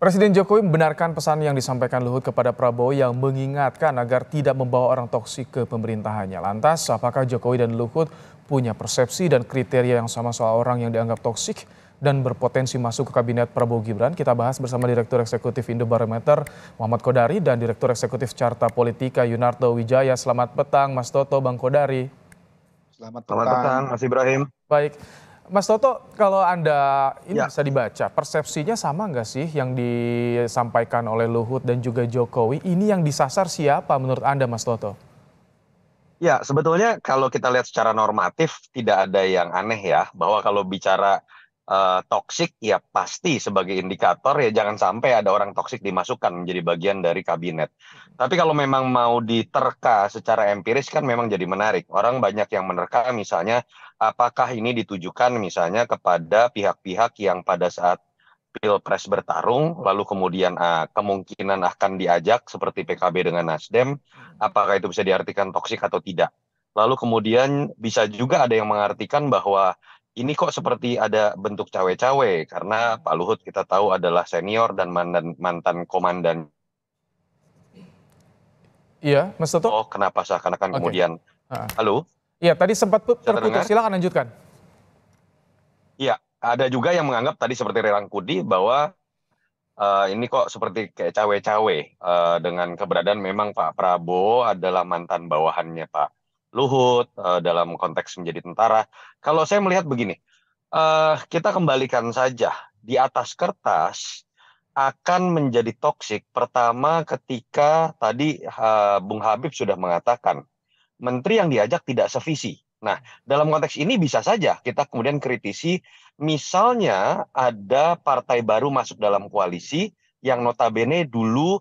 Presiden Jokowi membenarkan pesan yang disampaikan Luhut kepada Prabowo yang mengingatkan agar tidak membawa orang toksik ke pemerintahannya. Lantas, apakah Jokowi dan Luhut punya persepsi dan kriteria yang sama soal orang yang dianggap toksik dan berpotensi masuk ke kabinet Prabowo Gibran? Kita bahas bersama Direktur Eksekutif Indobarometer Muhammad Kodari dan Direktur Eksekutif Carta Politika Yunarto Wijaya. Selamat petang, Mas Toto, Bang Kodari. Selamat petang, Mas Ibrahim. Baik. Mas Toto, kalau Anda ini Ya. bisa dibaca, persepsinya sama nggak sih yang disampaikan oleh Luhut dan juga Jokowi? Ini yang disasar siapa menurut Anda, Mas Toto? Ya, sebetulnya kalau kita lihat secara normatif tidak ada yang aneh ya, bahwa kalau bicara toksik ya pasti sebagai indikator ya jangan sampai ada orang toksik dimasukkan menjadi bagian dari kabinet. Tapi kalau memang mau diterka secara empiris kan memang jadi menarik. Orang banyak yang menerka misalnya apakah ini ditujukan misalnya kepada pihak-pihak yang pada saat Pilpres bertarung, lalu kemudian kemungkinan akan diajak seperti PKB dengan Nasdem, apakah itu bisa diartikan toksik atau tidak. Lalu kemudian bisa juga ada yang mengartikan bahwa ini kok seperti ada bentuk cawe-cawe, karena Pak Luhut kita tahu adalah senior dan mantan komandan. Iya, Mas Toto? Oh, kenapa seakan-akan Oke. kemudian, halo? Iya, tadi sempat Bisa terputus. terdengar? Silakan lanjutkan. Iya, ada juga yang menganggap tadi seperti Rerangkudi bahwa ini kok seperti kayak cawe-cawe dengan keberadaan memang Pak Prabowo adalah mantan bawahannya Pak Luhut dalam konteks menjadi tentara. Kalau saya melihat begini, kita kembalikan saja di atas kertas akan menjadi toksik pertama ketika tadi Bung Habib sudah mengatakan menteri yang diajak tidak sevisi. Nah, dalam konteks ini bisa saja kita kemudian kritisi, misalnya ada partai baru masuk dalam koalisi yang notabene dulu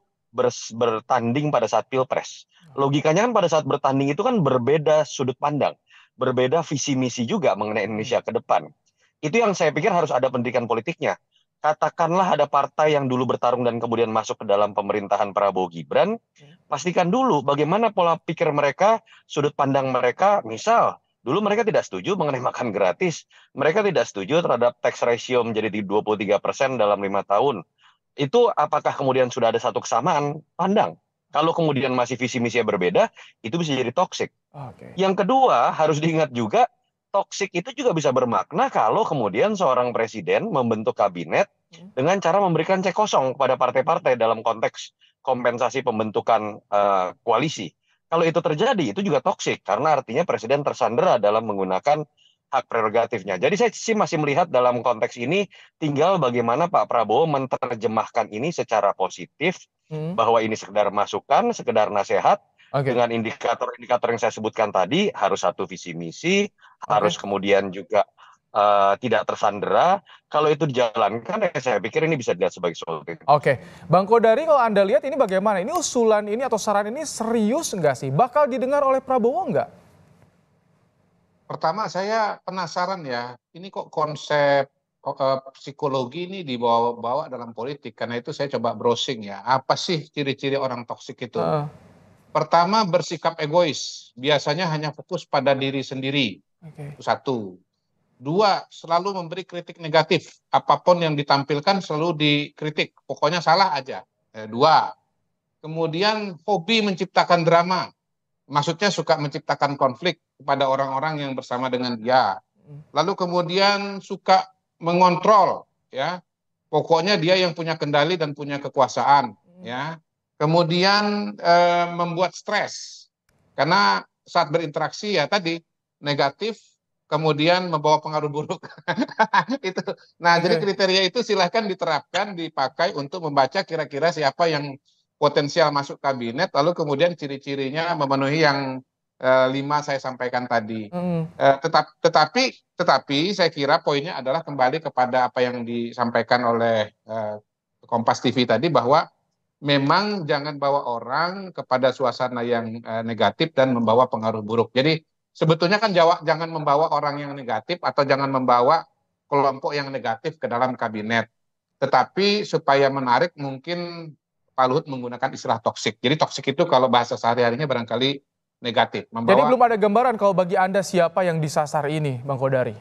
bertanding pada saat Pilpres. Logikanya kan pada saat bertanding itu kan berbeda sudut pandang, berbeda visi misi juga mengenai Indonesia ke depan. Itu yang saya pikir harus ada pendidikan politiknya. Katakanlah ada partai yang dulu bertarung dan kemudian masuk ke dalam pemerintahan Prabowo Gibran, pastikan dulu bagaimana pola pikir mereka, sudut pandang mereka. Misal, dulu mereka tidak setuju mengenai makan gratis. Mereka tidak setuju terhadap tax ratio menjadi 23% dalam 5 tahun. Itu apakah kemudian sudah ada satu kesamaan pandang? Kalau kemudian masih visi misinya berbeda, itu bisa jadi toksik. Oke. Yang kedua, harus diingat juga, toksik itu juga bisa bermakna kalau kemudian seorang presiden membentuk kabinet dengan cara memberikan cek kosong kepada partai-partai dalam konteks kompensasi pembentukan koalisi. Kalau itu terjadi, itu juga toksik karena artinya presiden tersandera dalam menggunakan hak prerogatifnya. Jadi saya sih masih melihat dalam konteks ini tinggal bagaimana Pak Prabowo menerjemahkan ini secara positif, bahwa ini sekedar masukan, sekedar nasihat, Oke. dengan indikator-indikator yang saya sebutkan tadi, harus satu visi misi, harus Oke. kemudian juga tidak tersandera. Kalau itu dijalankan, saya pikir ini bisa dilihat sebagai solusi. Oke, Bang Kodari, kalau Anda lihat ini bagaimana? Ini usulan ini atau saran ini serius nggak sih? Bakal didengar oleh Prabowo nggak? Pertama saya penasaran ya, ini kok konsep psikologi ini dibawa-bawa dalam politik. Karena itu saya coba browsing ya, apa sih ciri-ciri orang toksik itu? Heeh. Pertama, bersikap egois, biasanya hanya fokus pada diri sendiri. Oke. Itu satu. Dua, selalu memberi kritik negatif. Apapun yang ditampilkan selalu dikritik. Pokoknya salah aja. Dua. Kemudian hobi menciptakan drama. Maksudnya suka menciptakan konflik kepada orang-orang yang bersama dengan dia. Lalu kemudian suka mengontrol, ya. Pokoknya dia yang punya kendali dan punya kekuasaan, ya. Kemudian membuat stres. Karena saat berinteraksi ya tadi negatif, kemudian membawa pengaruh buruk. Itu. Nah, jadi Oke. kriteria itu silahkan diterapkan, dipakai untuk membaca kira-kira siapa yang potensial masuk kabinet, lalu kemudian ciri-cirinya memenuhi yang 5 saya sampaikan tadi. Mm. Tetapi saya kira poinnya adalah kembali kepada apa yang disampaikan oleh Kompas TV tadi, bahwa memang jangan bawa orang kepada suasana yang negatif dan membawa pengaruh buruk. Jadi sebetulnya kan jangan membawa orang yang negatif atau jangan membawa kelompok yang negatif ke dalam kabinet. Tetapi supaya menarik mungkin Pak Luhut menggunakan istilah toksik. Jadi toksik itu kalau bahasa sehari-harinya barangkali negatif. Jadi Membawa, belum ada gambaran kalau bagi Anda siapa yang disasar ini, Bang Kodari?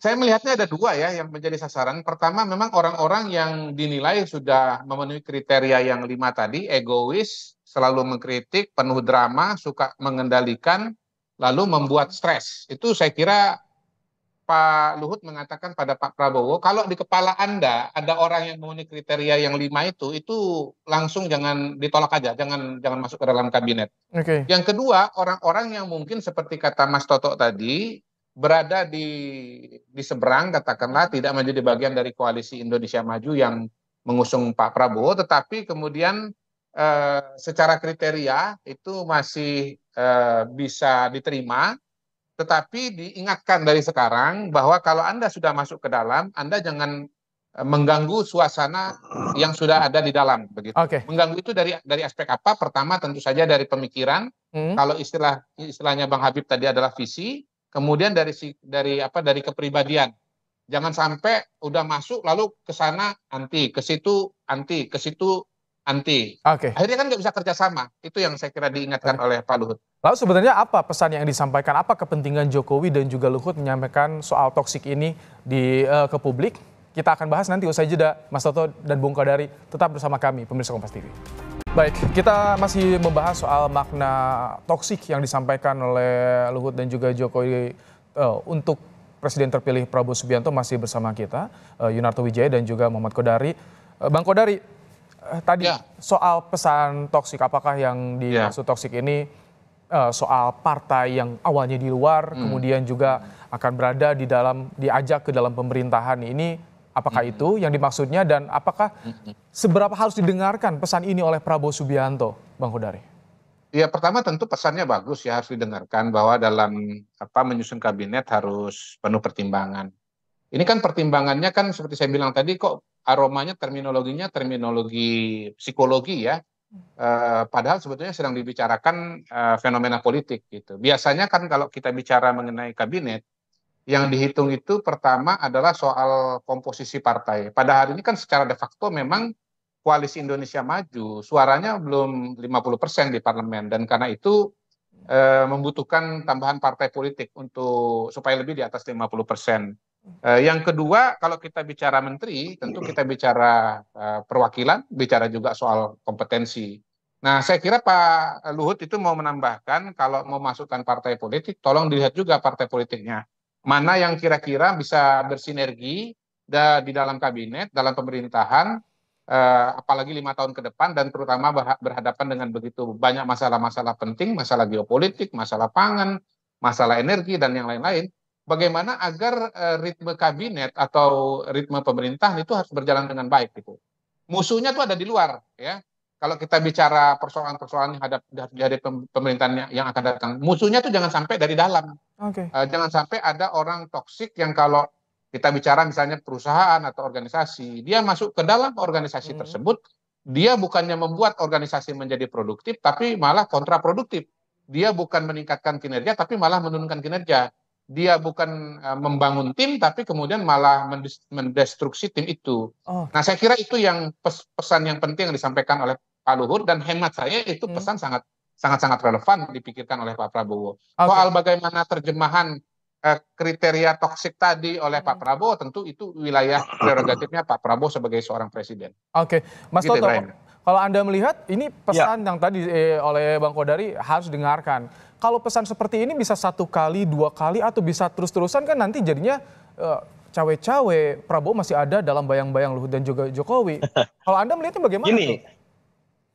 Saya melihatnya ada dua ya yang menjadi sasaran. Pertama, memang orang-orang yang dinilai sudah memenuhi kriteria yang 5 tadi, egois, selalu mengkritik, penuh drama, suka mengendalikan, lalu membuat stres. Itu saya kira Pak Luhut mengatakan pada Pak Prabowo, kalau di kepala Anda ada orang yang memenuhi kriteria yang 5 itu langsung jangan ditolak aja, jangan jangan masuk ke dalam kabinet. Oke. Yang kedua, orang-orang yang mungkin seperti kata Mas Toto tadi, berada di seberang, katakanlah tidak menjadi bagian dari koalisi Indonesia Maju yang mengusung Pak Prabowo, tetapi kemudian secara kriteria itu masih bisa diterima, tetapi diingatkan dari sekarang bahwa kalau Anda sudah masuk ke dalam, Anda jangan mengganggu suasana yang sudah ada di dalam, begitu. Oke. Mengganggu itu dari aspek apa? Pertama tentu saja dari pemikiran. Kalau istilahnya Bang Habib tadi adalah visi, kemudian dari kepribadian. Jangan sampai udah masuk lalu ke sana anti, ke situ anti, ke situ anti. Oke. Akhirnya kan nggak bisa kerjasama. Itu yang saya kira diingatkan oleh Pak Luhut. Lalu sebenarnya apa pesan yang disampaikan? Apa kepentingan Jokowi dan juga Luhut menyampaikan soal toksik ini ke publik? Kita akan bahas nanti usai jeda. Mas Toto dan Bung Kodari tetap bersama kami, pemirsa Kompas TV. Baik, kita masih membahas soal makna toksik yang disampaikan oleh Luhut dan juga Jokowi untuk Presiden terpilih Prabowo Subianto. Masih bersama kita, Yunarto Wijaya dan juga Muhammad Kodari. Bang Kodari, tadi soal pesan toksik, apakah yang dimaksud toksik ini soal partai yang awalnya di luar, kemudian juga akan berada diajak ke dalam pemerintahan ini, apakah itu yang dimaksudnya dan apakah seberapa harus didengarkan pesan ini oleh Prabowo Subianto, Bang Kodari? Ya, pertama tentu pesannya bagus ya, harus didengarkan bahwa dalam menyusun kabinet harus penuh pertimbangan. Ini kan pertimbangannya kan seperti saya bilang tadi, kok aromanya terminologinya terminologi psikologi ya. Padahal sebetulnya sedang dibicarakan fenomena politik gitu. Biasanya kan kalau kita bicara mengenai kabinet, yang dihitung itu pertama adalah soal komposisi partai. Pada hari ini kan secara de facto memang Koalisi Indonesia Maju suaranya belum 50% di parlemen, dan karena itu membutuhkan tambahan partai politik supaya lebih di atas 50%. Yang kedua, kalau kita bicara menteri, tentu kita bicara perwakilan, bicara juga soal kompetensi. Nah, saya kira Pak Luhut itu mau menambahkan, kalau mau masukkan partai politik, tolong dilihat juga partai politiknya. Mana yang kira-kira bisa bersinergi di dalam kabinet, dalam pemerintahan, apalagi 5 tahun ke depan, dan terutama berhadapan dengan begitu banyak masalah-masalah penting, masalah geopolitik, masalah pangan, masalah energi, dan yang lain-lain. Bagaimana agar ritme kabinet atau ritme pemerintahan itu harus berjalan dengan baik gitu. Musuhnya tuh ada di luar ya. Kalau kita bicara persoalan-persoalan yang dihadapi pemerintahan yang akan datang, musuhnya tuh jangan sampai dari dalam. Jangan sampai ada orang toksik yang kalau kita bicara misalnya perusahaan atau organisasi, dia masuk ke dalam organisasi tersebut, dia bukannya membuat organisasi menjadi produktif, tapi malah kontraproduktif. Dia bukan meningkatkan kinerja, tapi malah menurunkan kinerja. Dia bukan membangun tim, tapi kemudian malah mendestruksi tim itu. Nah, saya kira itu yang pesan yang penting yang disampaikan oleh Pak Luhut, dan hemat saya itu pesan sangat relevan dipikirkan oleh Pak Prabowo. Soal bagaimana terjemahan kriteria toksik tadi oleh Pak Prabowo, tentu itu wilayah prerogatifnya Pak Prabowo sebagai seorang presiden. Oke, Mas Toto, kalau Anda melihat ini pesan yang tadi oleh Bang Kodari harus dengarkan. Kalau pesan seperti ini bisa 1 kali, 2 kali, atau bisa terus-terusan, kan nanti jadinya cawe-cawe Prabowo masih ada dalam bayang-bayang Luhut dan juga Jokowi. Kalau Anda melihatnya bagaimana? Gini,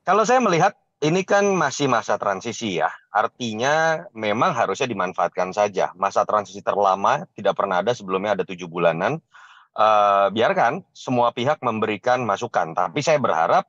kalau saya melihat ini kan masih masa transisi ya, artinya memang harusnya dimanfaatkan saja. Masa transisi terlama tidak pernah ada, sebelumnya ada 7 bulanan. Biarkan semua pihak memberikan masukan, tapi saya berharap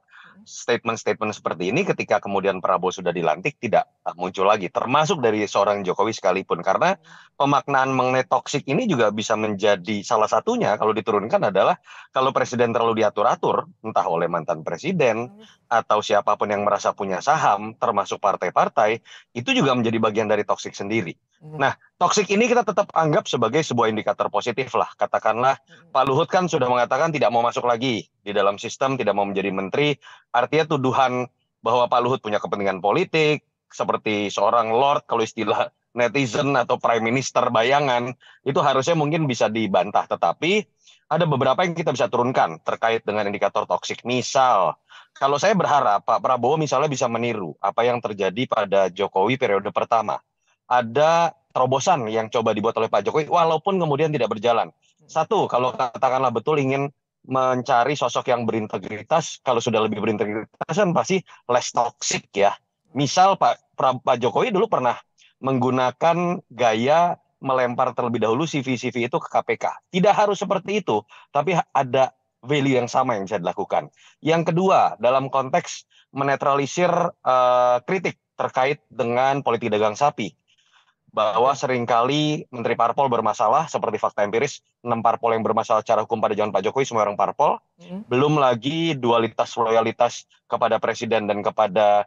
statement-statement seperti ini ketika kemudian Prabowo sudah dilantik tidak muncul lagi, termasuk dari seorang Jokowi sekalipun, karena pemaknaan mengenai toksik ini juga bisa menjadi salah satunya kalau diturunkan adalah kalau presiden terlalu diatur-atur, entah oleh mantan presiden atau siapapun yang merasa punya saham, termasuk partai-partai, itu juga menjadi bagian dari toksik sendiri. Nah, toksik ini kita tetap anggap sebagai sebuah indikator positif lah. Katakanlah Pak Luhut kan sudah mengatakan tidak mau masuk lagi di dalam sistem, tidak mau menjadi menteri. Artinya tuduhan bahwa Pak Luhut punya kepentingan politik, seperti seorang lord kalau istilah netizen atau prime minister bayangan, itu harusnya mungkin bisa dibantah. Tetapi ada beberapa yang kita bisa turunkan terkait dengan indikator toksik. Misal, kalau saya berharap Pak Prabowo misalnya bisa meniru apa yang terjadi pada Jokowi periode pertama. Ada terobosan yang coba dibuat oleh Pak Jokowi, walaupun kemudian tidak berjalan. Satu, kalau katakanlah betul ingin mencari sosok yang berintegritas, kalau sudah lebih berintegritas kan pasti less toxic ya. Misal Pak Jokowi dulu pernah menggunakan gaya melempar terlebih dahulu CV-CV itu ke KPK. Tidak harus seperti itu, tapi ada value yang sama yang bisa dilakukan. Yang kedua, dalam konteks menetralisir kritik terkait dengan politik dagang sapi, bahwa seringkali Menteri Parpol bermasalah, seperti fakta empiris, 6 parpol yang bermasalah secara hukum pada zaman Pak Jokowi, semua orang parpol, belum lagi dualitas loyalitas kepada Presiden dan kepada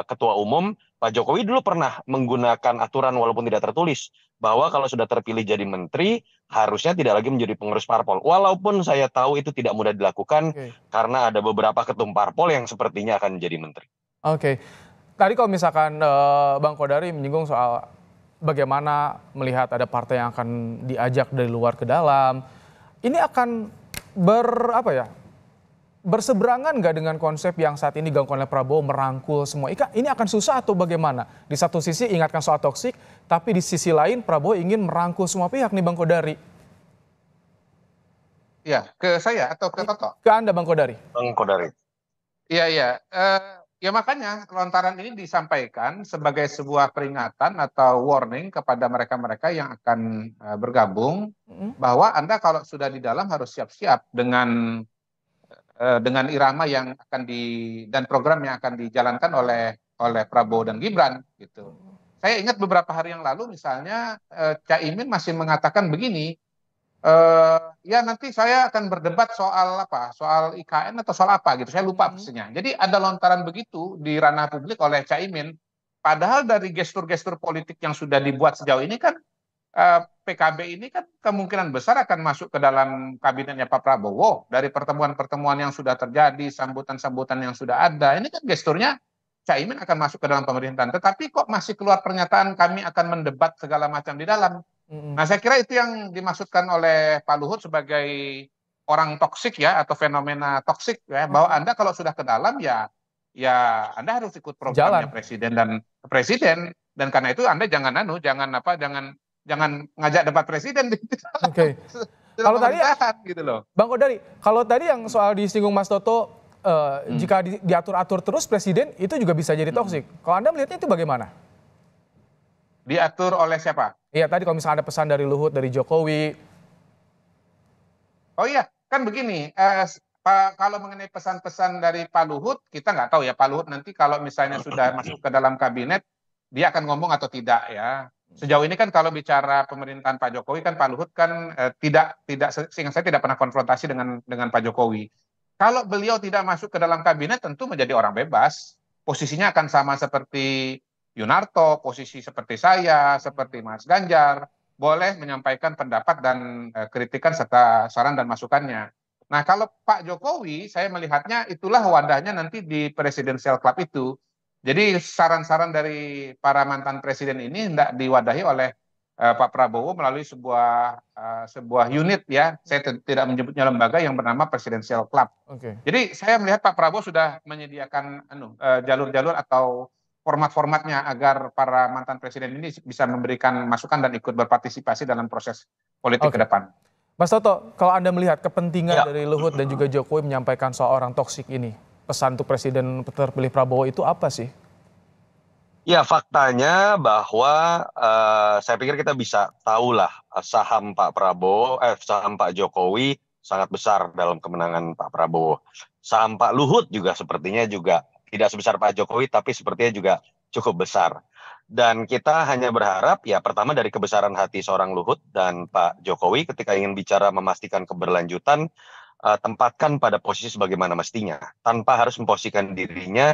Ketua Umum. Pak Jokowi dulu pernah menggunakan aturan walaupun tidak tertulis, bahwa kalau sudah terpilih jadi menteri, harusnya tidak lagi menjadi pengurus parpol. Walaupun saya tahu itu tidak mudah dilakukan, karena ada beberapa ketum parpol yang sepertinya akan menjadi menteri. Oke, tadi kalau misalkan Bang Kodari menyinggung soal bagaimana melihat ada partai yang akan diajak dari luar ke dalam, ini akan berseberangan nggak dengan konsep yang saat ini digaungkan oleh Prabowo merangkul semua? Ini akan susah atau bagaimana? Di satu sisi ingatkan soal toksik, tapi di sisi lain Prabowo ingin merangkul semua pihak nih Bang Kodari. Ya, ke saya atau ke Toto? Ke Anda Bang Kodari. Bang Kodari. Iya. Ya makanya lontaran ini disampaikan sebagai sebuah peringatan atau warning kepada mereka-mereka yang akan bergabung, bahwa Anda kalau sudah di dalam harus siap-siap dengan irama yang akan dan program yang akan dijalankan oleh Prabowo dan Gibran gitu. Saya ingat beberapa hari yang lalu misalnya Caimin masih mengatakan begini, ya nanti saya akan berdebat soal soal IKN atau soal apa gitu, saya lupa persisnya. Jadi ada lontaran begitu di ranah publik oleh Caimin, padahal dari gestur-gestur politik yang sudah dibuat sejauh ini kan PKB ini kan kemungkinan besar akan masuk ke dalam kabinetnya Pak Prabowo. Dari pertemuan-pertemuan yang sudah terjadi, sambutan-sambutan yang sudah ada, ini kan gesturnya Caimin akan masuk ke dalam pemerintahan. Tetapi kok masih keluar pernyataan kami akan mendebat segala macam di dalam. Nah, saya kira itu yang dimaksudkan oleh Pak Luhut sebagai orang toksik ya, atau fenomena toksik ya, bahwa Anda kalau sudah ke dalam ya Anda harus ikut programnya presiden dan karena itu Anda jangan ngajak debat presiden. Oke. Kalau tadi gitu loh. Bang Kodari, kalau tadi yang soal disinggung Mas Toto, jika diatur-atur terus presiden itu juga bisa jadi toksik. Kalau Anda melihatnya itu bagaimana? Diatur oleh siapa? Iya, tadi kalau misalnya ada pesan dari Luhut, dari Jokowi. Oh iya, kan begini, kalau mengenai pesan-pesan dari Pak Luhut, kita nggak tahu ya Pak Luhut nanti kalau misalnya sudah masuk ke dalam kabinet, dia akan ngomong atau tidak ya. Sejauh ini kan kalau bicara pemerintahan Pak Jokowi kan Pak Luhut kan seingat saya tidak pernah konfrontasi dengan Pak Jokowi. Kalau beliau tidak masuk ke dalam kabinet tentu menjadi orang bebas. Posisinya akan sama seperti Yunarto, posisi seperti saya, seperti Mas Ganjar, boleh menyampaikan pendapat dan kritikan serta saran dan masukannya. Nah, kalau Pak Jokowi, saya melihatnya itulah wadahnya nanti di Presidential Club itu. Jadi saran-saran dari para mantan presiden ini hendak diwadahi oleh Pak Prabowo melalui sebuah unit ya. Saya tidak menyebutnya lembaga yang bernama Presidential Club. Jadi saya melihat Pak Prabowo sudah menyediakan jalur-jalur atau format-formatnya agar para mantan presiden ini bisa memberikan masukan dan ikut berpartisipasi dalam proses politik ke depan. Mas Toto, kalau Anda melihat kepentingan dari Luhut dan juga Jokowi menyampaikan soal orang toksik ini, pesan untuk Presiden terpilih Prabowo itu apa sih? Ya, faktanya bahwa saya pikir kita bisa tahulah saham Pak Jokowi sangat besar dalam kemenangan Pak Prabowo. Saham Pak Luhut juga sepertinya juga tidak sebesar Pak Jokowi, tapi sepertinya juga cukup besar. Dan kita hanya berharap ya pertama dari kebesaran hati seorang Luhut dan Pak Jokowi ketika ingin bicara memastikan keberlanjutan, tempatkan pada posisi sebagaimana mestinya, tanpa harus memposisikan dirinya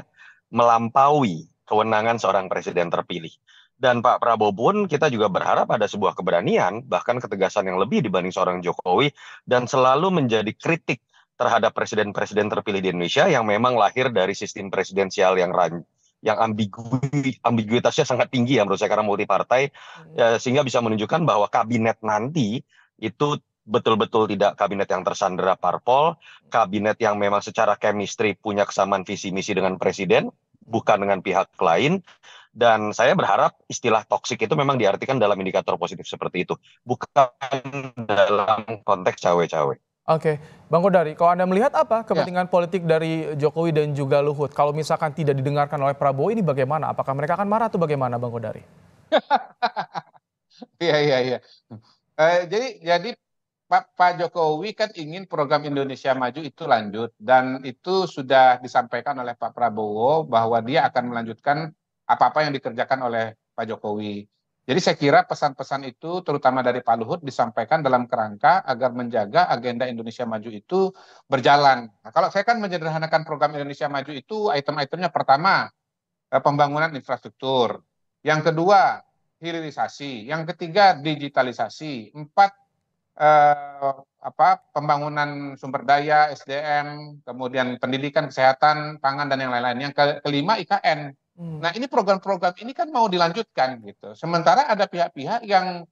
melampaui kewenangan seorang presiden terpilih. Dan Pak Prabowo pun kita juga berharap ada sebuah keberanian, bahkan ketegasan yang lebih dibanding seorang Jokowi, dan selalu menjadi kritik terhadap presiden-presiden terpilih di Indonesia yang memang lahir dari sistem presidensial yang ambiguitasnya sangat tinggi ya menurut saya karena multi partai, sehingga bisa menunjukkan bahwa kabinet nanti itu betul-betul tidak kabinet yang tersandera parpol, kabinet yang memang secara chemistry punya kesamaan visi misi dengan presiden, bukan dengan pihak lain. Dan saya berharap istilah toksik itu memang diartikan dalam indikator positif seperti itu, bukan dalam konteks cawe-cawe. Oke, Bang Kodari, kalau Anda melihat apa Ya, kepentingan politik dari Jokowi dan juga Luhut? Kalau misalkan tidak didengarkan oleh Prabowo ini bagaimana? Apakah mereka akan marah atau bagaimana, Bang Kodari? iya, iya, iya. Jadi Pak Jokowi kan ingin program Indonesia Maju itu lanjut dan itu sudah disampaikan oleh Pak Prabowo bahwa dia akan melanjutkan apa-apa yang dikerjakan oleh Pak Jokowi. Jadi saya kira pesan-pesan itu terutama dari Pak Luhut disampaikan dalam kerangka agar menjaga agenda Indonesia Maju itu berjalan. Nah, kalau saya kan menyederhanakan program Indonesia Maju itu item-itemnya pertama pembangunan infrastruktur, yang kedua hilirisasi, yang ketiga digitalisasi, empat pembangunan sumber daya SDM, kemudian pendidikan, kesehatan, pangan dan yang lain-lain. Yang kelima IKN. Nah, ini program-program ini kan mau dilanjutkan gitu. Sementara ada pihak-pihak yang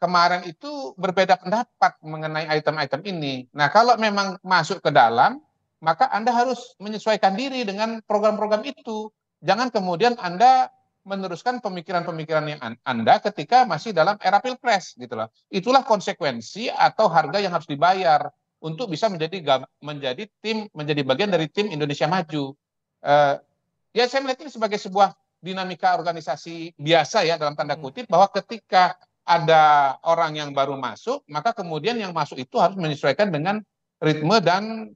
kemarin itu berbeda pendapat mengenai item-item ini. Nah, kalau memang masuk ke dalam, maka Anda harus menyesuaikan diri dengan program-program itu. Jangan kemudian Anda meneruskan pemikiran-pemikiran yang Anda ketika masih dalam era pilpres gitu loh. Itulah konsekuensi atau harga yang harus dibayar untuk bisa menjadi bagian dari tim Indonesia Maju. Eh, Ya saya melihat ini sebagai sebuah dinamika organisasi biasa ya dalam tanda kutip, bahwa ketika ada orang yang baru masuk, maka kemudian yang masuk itu harus menyesuaikan dengan ritme dan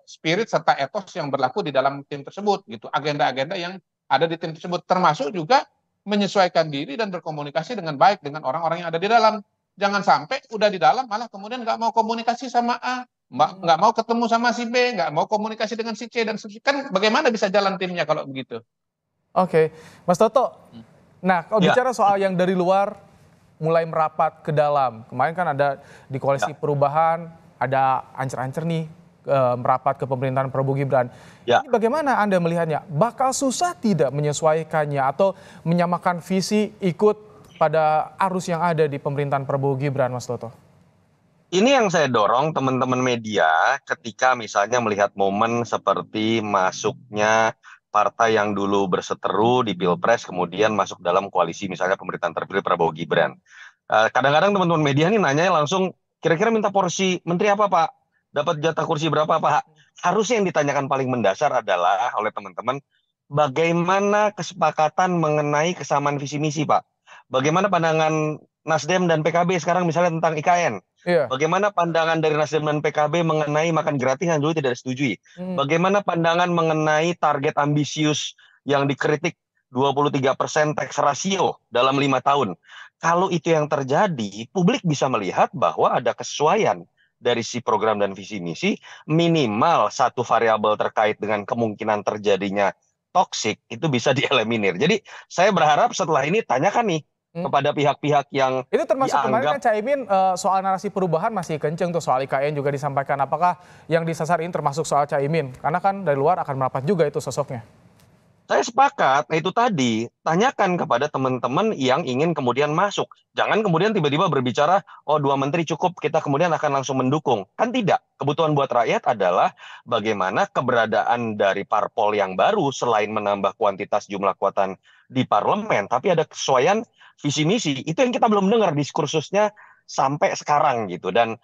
spirit serta etos yang berlaku di dalam tim tersebut gitu. Agenda-agenda yang ada di tim tersebut, termasuk juga menyesuaikan diri dan berkomunikasi dengan baik dengan orang-orang yang ada di dalam. Jangan sampai udah di dalam malah kemudian nggak mau komunikasi sama A, nggak mau ketemu sama si B, nggak mau komunikasi dengan si C dan seterusnya. Kan bagaimana bisa jalan timnya kalau begitu? Oke, Mas Toto. Nah, kalau Ya, bicara soal yang dari luar mulai merapat ke dalam, kemarin kan ada di koalisi ya, perubahan, ada ancer-ancer nih merapat ke pemerintahan Prabowo Gibran. ya. Ini bagaimana Anda melihatnya? Bakal susah tidak menyesuaikannya atau menyamakan visi ikut pada arus yang ada di pemerintahan Prabowo Gibran, Mas Toto? Ini yang saya dorong teman-teman media ketika misalnya melihat momen seperti masuknya partai yang dulu berseteru di Pilpres kemudian masuk dalam koalisi misalnya pemerintahan terpilih Prabowo Gibran. Kadang-kadang teman-teman media ini nanya langsung, kira-kira minta porsi menteri apa Pak? Dapat jatah kursi berapa Pak? Harusnya yang ditanyakan paling mendasar adalah oleh teman-teman, bagaimana kesepakatan mengenai kesamaan visi misi Pak? Bagaimana pandangan Nasdem dan PKB sekarang misalnya tentang IKN? Iya. Bagaimana pandangan dari Nasdem dan PKB mengenai makan gratis yang dulu tidak disetujui? Bagaimana pandangan mengenai target ambisius yang dikritik 23% tax ratio dalam 5 tahun? Kalau itu yang terjadi, publik bisa melihat bahwa ada kesesuaian dari si program dan visi misi, minimal satu variabel terkait dengan kemungkinan terjadinya toksik itu bisa dieliminir. Jadi saya berharap setelah ini tanyakan nih kepada pihak-pihak yang Itu termasuk kemarin kan dianggap Caimin soal narasi perubahan masih kenceng tuh, soal IKN juga disampaikan. Apakah yang disasar ini termasuk soal Caimin? Karena kan dari luar akan merapat juga itu sosoknya. saya sepakat. Nah itu tadi, tanyakan kepada teman-teman yang ingin kemudian masuk. Jangan kemudian tiba-tiba berbicara, oh 2 menteri cukup, kita kemudian akan langsung mendukung. Kan tidak. Kebutuhan buat rakyat adalah bagaimana keberadaan dari parpol yang baru selain menambah kuantitas jumlah kekuatan di parlemen, tapi ada kesesuaian visi misi. Itu yang kita belum dengar diskursusnya sampai sekarang gitu. Dan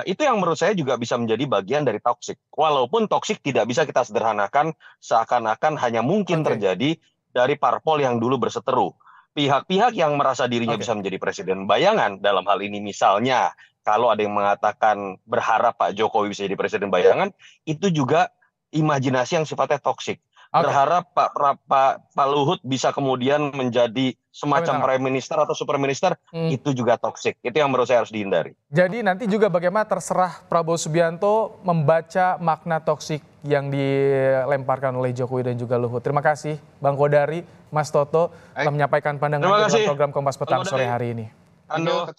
itu yang menurut saya juga bisa menjadi bagian dari toksik. Walaupun toksik tidak bisa kita sederhanakan seakan-akan hanya mungkin terjadi dari parpol yang dulu berseteru. Pihak-pihak yang merasa dirinya bisa menjadi presiden bayangan dalam hal ini misalnya, kalau ada yang mengatakan berharap Pak Jokowi bisa jadi presiden bayangan, itu juga imajinasi yang sifatnya toksik. Berharap Pak Luhut bisa kemudian menjadi semacam prime minister atau super minister, itu juga toksik. Itu yang menurut saya harus dihindari. Jadi nanti juga bagaimana terserah Prabowo Subianto membaca makna toksik yang dilemparkan oleh Jokowi dan juga Luhut. Terima kasih Bang Kodari, Mas Toto telah menyampaikan pandangan dalam program Kompas Petang sore hari ini. Ando.